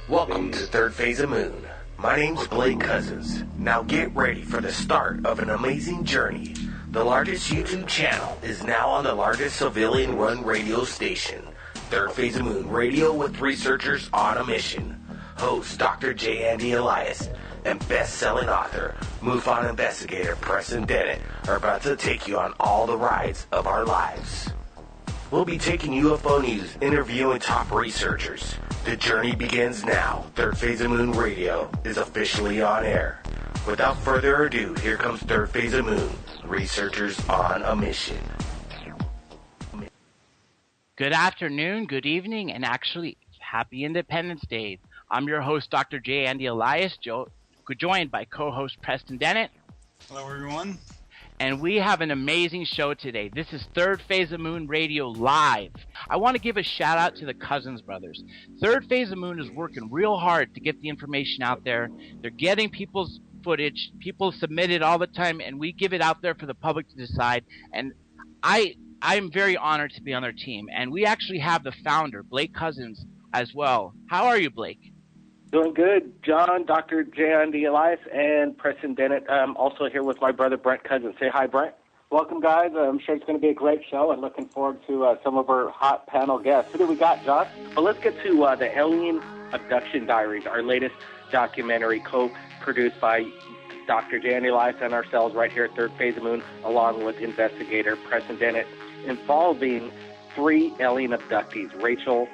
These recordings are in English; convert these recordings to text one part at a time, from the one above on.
Welcome to Third Phase of Moon. My name's Blake Cousins. Now get ready for the start of an amazing journey. The largest YouTube channel is now on the largest civilian-run radio station, Third Phase of Moon Radio with researchers on a mission. Host Dr. J. Andy Elias and best-selling author, MUFON investigator Preston Dennett are about to take you on all the rides of our lives. We'll be taking UFO news, interviewing top researchers. The journey begins now. Third Phase of Moon Radio is officially on air. Without further ado, here comes Third Phase of Moon, researchers on a mission. Good afternoon, good evening, and actually, happy Independence Day. I'm your host, Dr. J. Andy Elias, joined by co-host Preston Dennett. Hello, everyone. And we have an amazing show today. This is Third Phase of Moon Radio Live. I want to give a shout out to the Cousins brothers. Third Phase of Moon is working real hard to get the information out there. They're getting people's footage. People submit it all the time, and we give it out there for the public to decide. And I'm very honored to be on their team. And we actually have the founder, Blake Cousins, as well. How are you, Blake? Doing good, John, Dr. J. Andy Elias, and Preston Dennett. I'm also here with my brother, Brent Cousins. Say hi, Brent. Welcome, guys. I'm sure it's going to be a great show, and looking forward to some of our hot panel guests. Who do we got, John? Well, let's get to the Alien Abduction Diaries, our latest documentary co-produced by Dr. J. Andy Elias and ourselves right here at Third Phase of Moon, along with investigator Preston Dennett, involving 3 alien abductees, Rachel,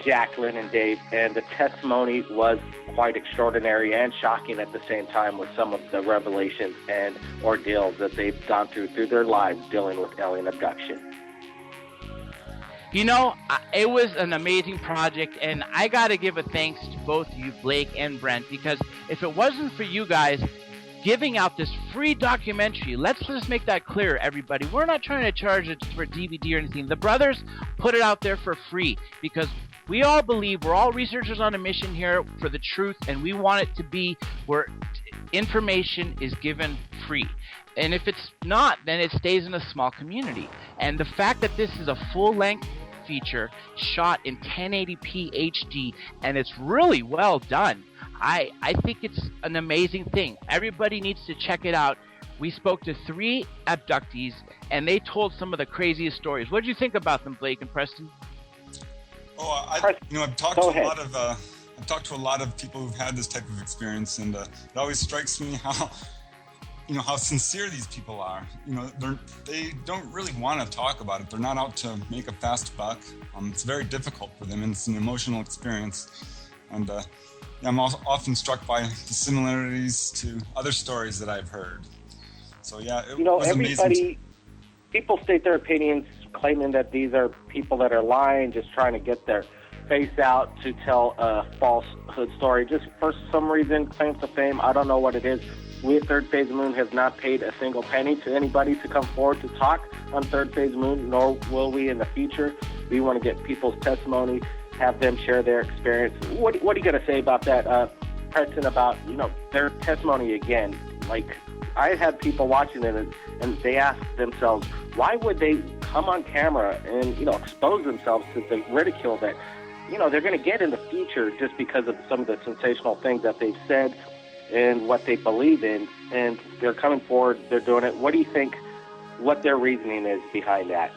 Jacqueline, and Dave, and the testimony was quite extraordinary and shocking at the same time with some of the revelations and ordeals that they've gone through their lives dealing with alien abduction. You know, it was an amazing project, and I got to give a thanks to both you, Blake and Brent, because if it wasn't for you guys giving out this free documentary, let's just make that clear, everybody. We're not trying to charge it for DVD or anything. The brothers put it out there for free because we all believe we're all researchers on a mission here for the truth, and we want it to be where information is given free. And if it's not, then it stays in a small community. And the fact that this is a full-length feature shot in 1080p HD, and it's really well done, I think it's an amazing thing. Everybody needs to check it out. We spoke to 3 abductees, and they told some of the craziest stories. What did you think about them, Blake and Preston? I've talked to a lot of people who've had this type of experience, and it always strikes me how sincere these people are. They don't really want to talk about it. They're not out to make a fast buck. It's very difficult for them, and it's an emotional experience. And I'm often struck by the similarities to other stories that I've heard. So yeah, it was amazing. People state their opinions, claiming that these are people that are lying, just trying to get their face out to tell a falsehood story, just for some reason, claims to fame. I don't know what it is. We at Third Phase of Moon have not paid a single penny to anybody to come forward to talk on Third Phase of Moon, nor will we in the future. We want to get people's testimony, have them share their experience. What are you going to say about that, Preston, about their testimony again? Like, I had people watching it, and they asked themselves, why would they come on camera and expose themselves to the ridicule that they're going to get in the future just because of some of the sensational things that they've said and what they believe in, and they're coming forward, they're doing it. What do you think, what their reasoning is behind that?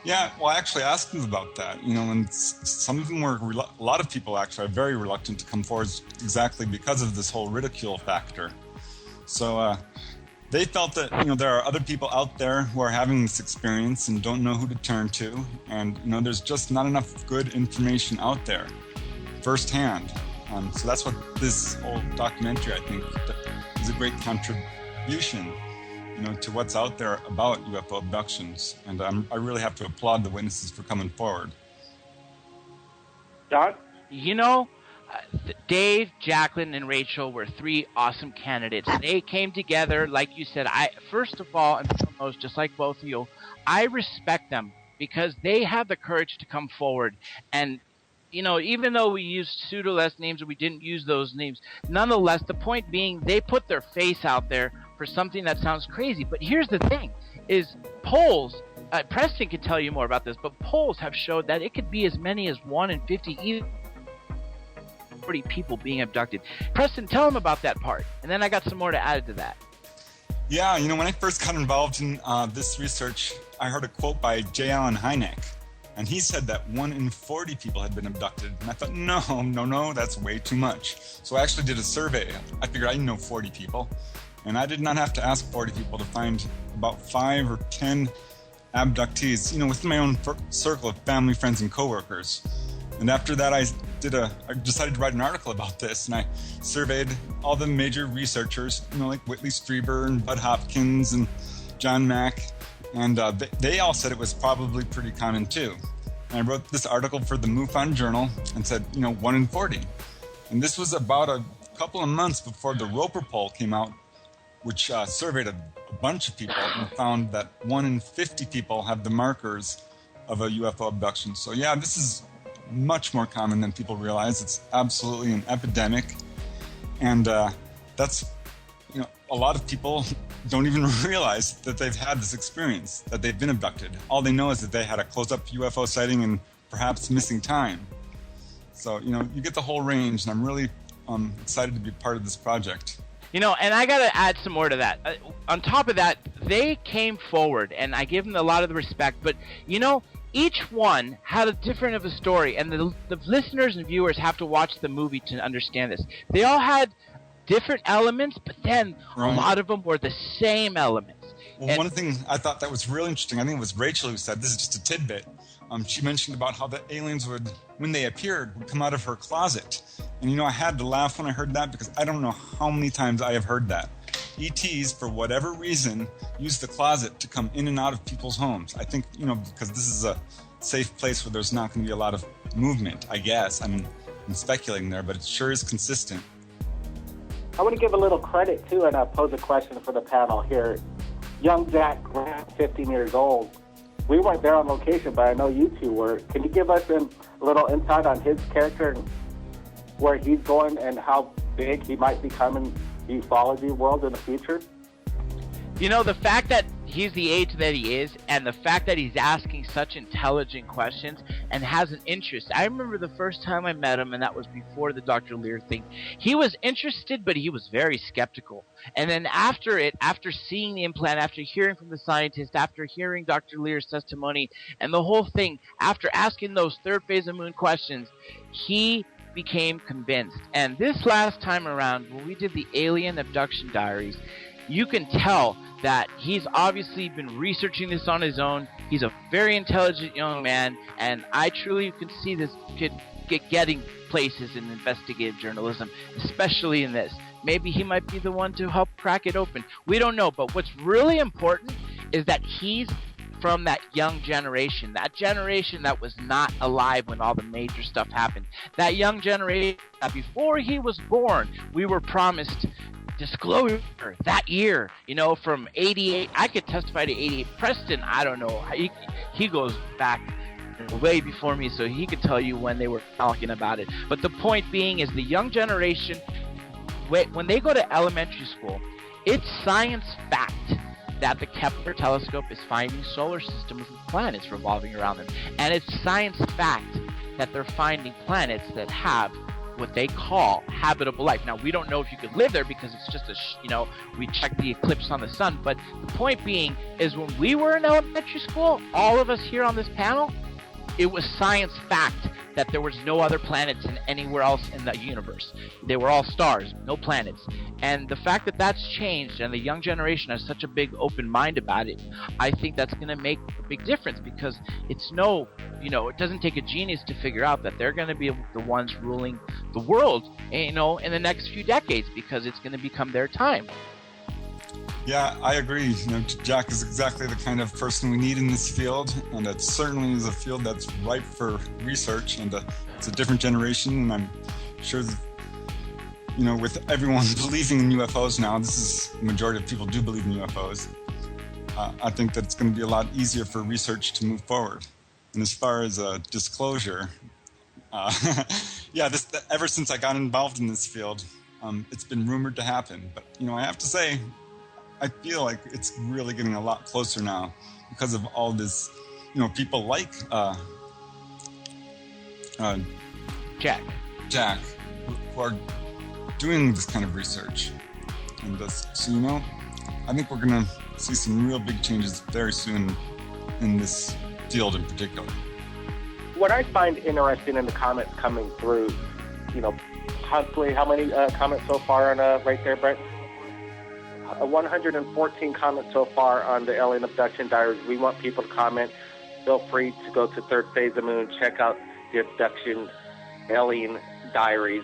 Yeah, well, I actually asked them about that, and some of them were, a lot of people actually are very reluctant to come forward exactly because of this whole ridicule factor. So they felt that, there are other people out there who are having this experience and don't know who to turn to, and, there's just not enough good information out there firsthand. So that's what this whole documentary, I think, is a great contribution, to what's out there about UFO abductions. And I really have to applaud the witnesses for coming forward. Don? Dave, Jacqueline, and Rachel were 3 awesome candidates. They came together, like you said. First of all and foremost, just like both of you, I respect them because they have the courage to come forward. And even though we used pseudo-less names and we didn't use those names, nonetheless, the point being they put their face out there for something that sounds crazy. But here's the thing, is polls, Preston can tell you more about this, but polls have showed that it could be as many as 1 in 50, 140 people being abducted. Preston, tell them about that part, and then I got some more to add to that. Yeah, when I first got involved in this research, I heard a quote by J. Allen Hynek, and he said that 1 in 40 people had been abducted. And I thought, no, that's way too much. So I actually did a survey. I figured I know 40 people, and I did not have to ask 40 people to find about 5 or 10 abductees, within my own circle of family, friends, and coworkers. And after that, I decided to write an article about this, and I surveyed all the major researchers, like Whitley Strieber and Bud Hopkins and John Mack, and they all said it was probably pretty common too. And I wrote this article for the MUFON Journal and said, 1 in 40. And this was about a couple of months before the Roper poll came out, which surveyed a bunch of people and found that 1 in 50 people have the markers of a UFO abduction. So yeah, this is much more common than people realize. It's absolutely an epidemic, and that's a lot of people don't even realize that they've had this experience, that they've been abducted. All they know is that they had a close-up UFO sighting and perhaps missing time. So you get the whole range, and I'm really excited to be part of this project. And I got to add some more to that. On top of that, they came forward, and I give them a lot of the respect, but each one had a different of a story, and the listeners and viewers have to watch the movie to understand this. They all had different elements, but then a lot of them were the same elements. Well, one thing I thought that was really interesting, I think it was Rachel who said, this is just a tidbit, she mentioned about how the aliens would, when they appeared, would come out of her closet. And I had to laugh when I heard that, because I don't know how many times I have heard that. ETs, for whatever reason, use the closet to come in and out of people's homes. I think, because this is a safe place where there's not going to be a lot of movement, I guess. I'm speculating there, but it sure is consistent. I want to give a little credit, too, and pose a question for the panel here. Young Jack, 15 years old. We weren't there on location, but I know you two were. Can you give us a little insight on his character and where he's going and how big he might become in the ufology world in the future? The fact that he's the age that he is, and the fact that he's asking such intelligent questions and has an interest. I remember the first time I met him, and that was before the Dr. Lear thing. He was interested, but he was very skeptical. And then after seeing the implant, after hearing from the scientist, after hearing Dr. Lear's testimony, and the whole thing, after asking those third phase of moon questions, he became convinced. And this last time around, when we did the Alien Abduction Diaries, you can tell that he's obviously been researching this on his own. He's a very intelligent young man, and I truly can see this kid getting places in investigative journalism, especially in this. Maybe he might be the one to help crack it open. We don't know, but what's really important is that he's from that young generation, that generation that was not alive when all the major stuff happened. That young generation that before he was born, we were promised disclosure that year, from 88. I could testify to 88. Preston, I don't know. He goes back way before me, so he could tell you when they were talking about it. But the point being is the young generation, when they go to elementary school, it's science fact that the Kepler telescope is finding solar systems with planets revolving around them. And it's science fact that they're finding planets that have what they call habitable life. Now, we don't know if you could live there because it's just we check the eclipse on the sun. But the point being is when we were in elementary school, all of us here on this panel, it was science fact that there was no other planets anywhere else in the universe. They were all stars, no planets. And the fact that that's changed and the young generation has such a big open mind about it, I think that's going to make a big difference, because it's it doesn't take a genius to figure out that they're going to be the ones ruling the world, in the next few decades, because it's going to become their time. Yeah, I agree. Jack is exactly the kind of person we need in this field, and it certainly is a field that's ripe for research, and it's a different generation, and I'm sure that, with everyone believing in UFOs now, the majority of people do believe in UFOs, I think that it's going to be a lot easier for research to move forward. And as far as disclosure, ever since I got involved in this field, it's been rumored to happen. But, I have to say, I feel like it's really getting a lot closer now because of all this, people like Jack, who are doing this kind of research. And so, I think we're going to see some real big changes very soon in this field in particular. What I find interesting in the comments coming through, constantly, how many comments so far on right there, Brent? 114 comments so far on the Alien Abduction Diaries. We want people to comment. Feel free to go to Third Phase of the Moon, check out the Abduction Alien Diaries,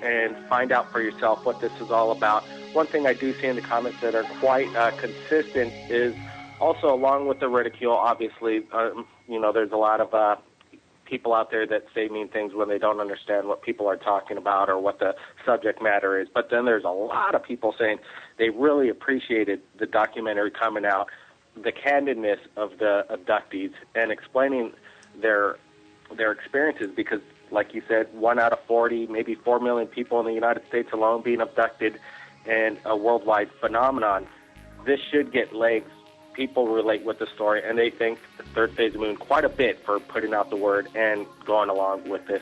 and find out for yourself what this is all about. One thing I do see in the comments that are quite consistent is also, along with the ridicule, obviously, there's a lot of people out there that say mean things when they don't understand what people are talking about or what the subject matter is. But then there's a lot of people saying they really appreciated the documentary coming out, the candidness of the abductees, and explaining their experiences, because, like you said, 1 out of 40, maybe 4 million people in the United States alone being abducted, and a worldwide phenomenon. This should get legs. People relate with the story, and they thank the Third Phase of the Moon quite a bit for putting out the word and going along with this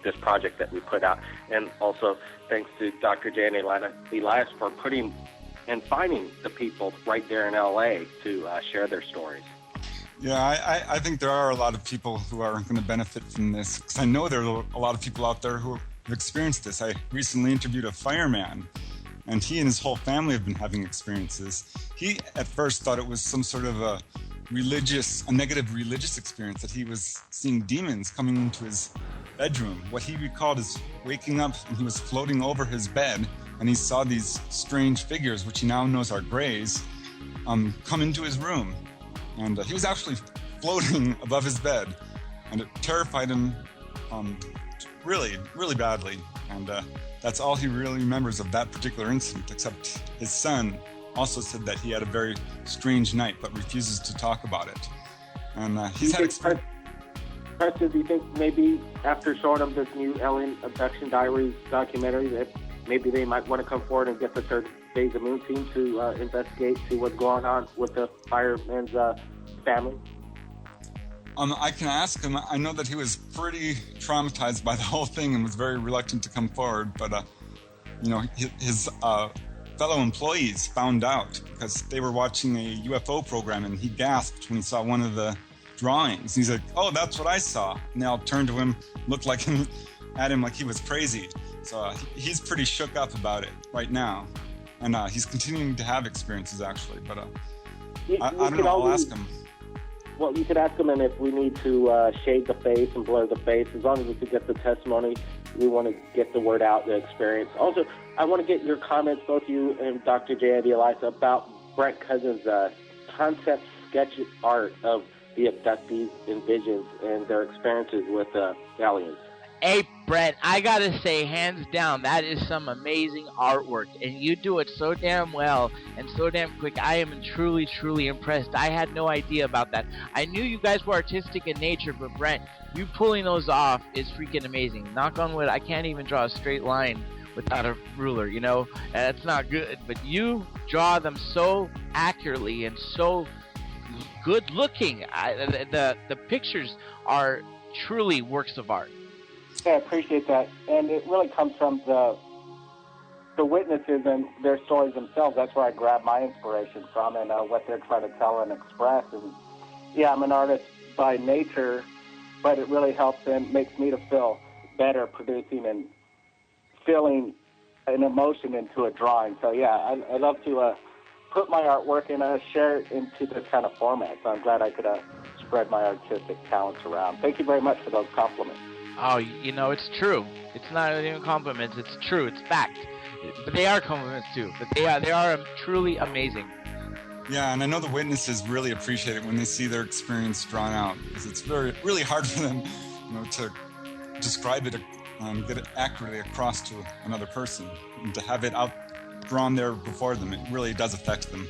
this project that we put out. And also thanks to Dr. J. and Elias for putting and finding the people right there in L.A. to share their stories. Yeah, I think there are a lot of people who are going to benefit from this, because I know there are a lot of people out there who have experienced this. I recently interviewed a fireman, and he and his whole family have been having experiences. He at first thought it was some sort of a negative religious experience, that he was seeing demons coming into his bedroom. What he recalled is waking up and he was floating over his bed, and he saw these strange figures, which he now knows are greys, come into his room. And he was actually floating above his bed, and it terrified him really, really badly. And that's all he really remembers of that particular incident, except his son also said that he had a very strange night, but refuses to talk about it. And he's had experience. Preston, do you think maybe after showing them this new Alien Abduction Diaries documentary that maybe they might want to come forward and get the Third Phase of the Moon team to investigate, see what's going on with the fireman's family? I can ask him. I know that he was pretty traumatized by the whole thing and was very reluctant to come forward, but his fellow employees found out because they were watching a UFO program, and he gasped when he saw one of the drawings. He's like, "Oh, that's what I saw." And they all turned to him, looked at him like he was crazy. So he's pretty shook up about it right now, and he's continuing to have experiences actually. But I don't know. I'll ask him. Well, you could ask him, and if we need to shade the face and blur the face, as long as we could get the testimony, we want to get the word out, the experience. Also, I want to get your comments, both you and Dr. J. and Eliza, about Brent Cousins' concept sketch art of the abductees and visions and their experiences with aliens. Hey, Brent, I gotta say, hands down, that is some amazing artwork, and you do it so damn well and so damn quick. I am truly, truly impressed. I had no idea about that. I knew you guys were artistic in nature, but Brent, you pulling those off is freaking amazing. Knock on wood, I can't even draw a straight line without a ruler, and that's not good, but you draw them so accurately and so good looking. The pictures are truly works of art. Yeah, I appreciate that. And it really comes from the witnesses and their stories themselves. That's where I grab my inspiration from, and what they're trying to tell and express. And yeah, I'm an artist by nature, but it really helps and makes me to feel better producing and feeling an emotion into a drawing. So yeah, I love to put my artwork and share it into this kind of format. So I'm glad I could spread my artistic talents around. Thank you very much for those compliments. Oh, it's true. It's not even compliments. It's true. It's fact. But they are compliments too. But they are truly amazing. Yeah, and I know the witnesses really appreciate it when they see their experience drawn out, because it's really hard for them, to describe it and get it accurately across to another person, and to have it out drawn there before them. It really does affect them.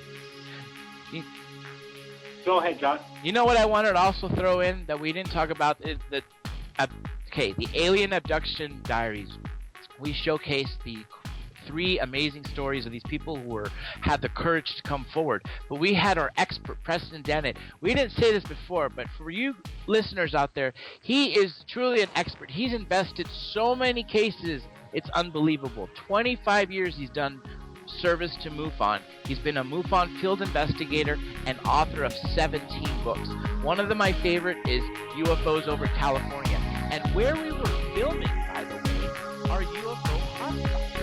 Go ahead, John. You know what I wanted to also throw in that we didn't talk about is the Alien Abduction Diaries. We showcased the 3 amazing stories of these people who had the courage to come forward. But we had our expert, Preston Dennett. We didn't say this before, but for you listeners out there, he is truly an expert. He's invested so many cases It's unbelievable. 25 years he's done service to MUFON. He's been a MUFON field investigator and author of 17 books. One of them, my favorite, is UFOs over California. And where we were filming, by the way, are UFO hotspots.